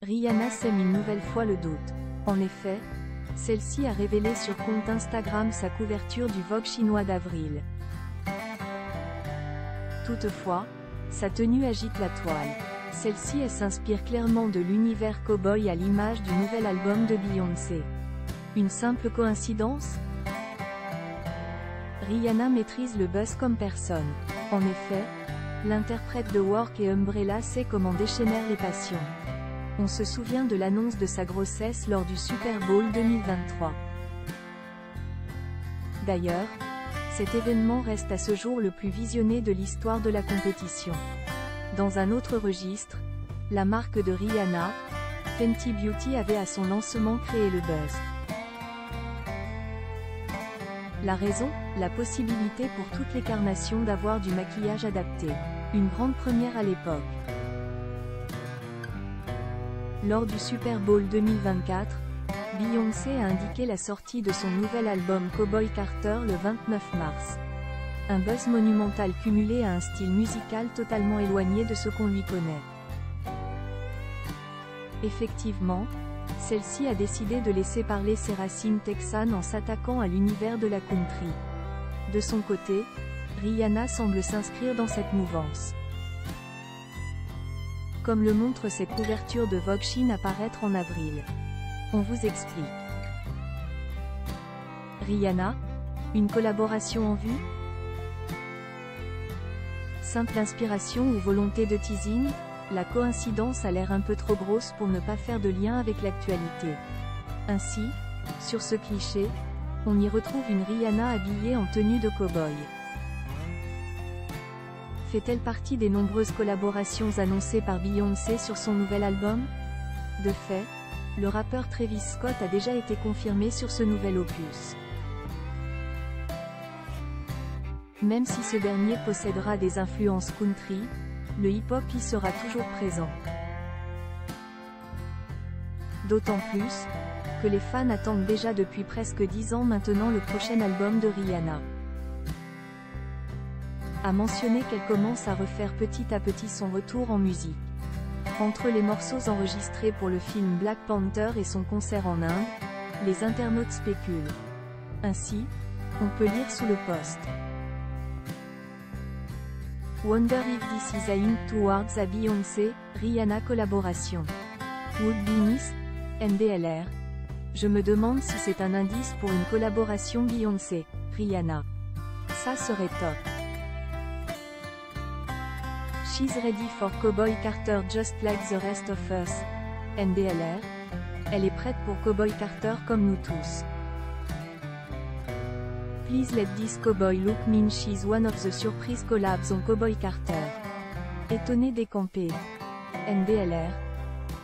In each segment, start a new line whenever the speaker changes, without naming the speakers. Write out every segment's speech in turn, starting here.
Rihanna sème une nouvelle fois le doute. En effet, celle-ci a révélé sur compte Instagram sa couverture du Vogue chinois d'avril. Toutefois, sa tenue agite la toile. Celle-ci s'inspire clairement de l'univers cow-boy à l'image du nouvel album de Beyoncé. Une simple coïncidence? Rihanna maîtrise le buzz comme personne. En effet, l'interprète de Work et Umbrella sait comment déchaîner les passions. On se souvient de l'annonce de sa grossesse lors du Super Bowl 2023. D'ailleurs, cet événement reste à ce jour le plus visionné de l'histoire de la compétition. Dans un autre registre, la marque de Rihanna, Fenty Beauty avait à son lancement créé le buzz. La raison? La possibilité pour toutes les carnations d'avoir du maquillage adapté. Une grande première à l'époque. Lors du Super Bowl 2024, Beyoncé a indiqué la sortie de son nouvel album Cowboy Carter le 29 mars. Un buzz monumental cumulé à un style musical totalement éloigné de ce qu'on lui connaît. Effectivement, celle-ci a décidé de laisser parler ses racines texanes en s'attaquant à l'univers de la country. De son côté, Rihanna semble s'inscrire dans cette mouvance. Comme le montre cette couverture de Vogue Chine à paraître en avril. On vous explique. Rihanna, une collaboration en vue? Simple inspiration ou volonté de teasing? La coïncidence a l'air un peu trop grosse pour ne pas faire de lien avec l'actualité. Ainsi, sur ce cliché, on y retrouve une Rihanna habillée en tenue de cow-boy. Fait-elle partie des nombreuses collaborations annoncées par Beyoncé sur son nouvel album? De fait, le rappeur Travis Scott a déjà été confirmé sur ce nouvel opus. Même si ce dernier possédera des influences country, le hip-hop y sera toujours présent. D'autant plus, que les fans attendent déjà depuis presque 10 ans maintenant le prochain album de Rihanna. A mentionné qu'elle commence à refaire petit à petit son retour en musique. Entre les morceaux enregistrés pour le film Black Panther et son concert en Inde, les internautes spéculent. Ainsi, on peut lire sous le post. Wonder if this is a hint towards a Beyoncé, Rihanna collaboration. Would be missed? MDLR. Je me demande si c'est un indice pour une collaboration Beyoncé, Rihanna. Ça serait top. She's ready for Cowboy Carter just like the rest of us. MDLR. Elle est prête pour Cowboy Carter comme nous tous. Please let this cowboy look mean she's one of the surprise collabs on Cowboy Carter. Étonné décampé. MDLR.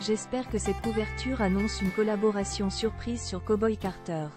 J'espère que cette couverture annonce une collaboration surprise sur Cowboy Carter.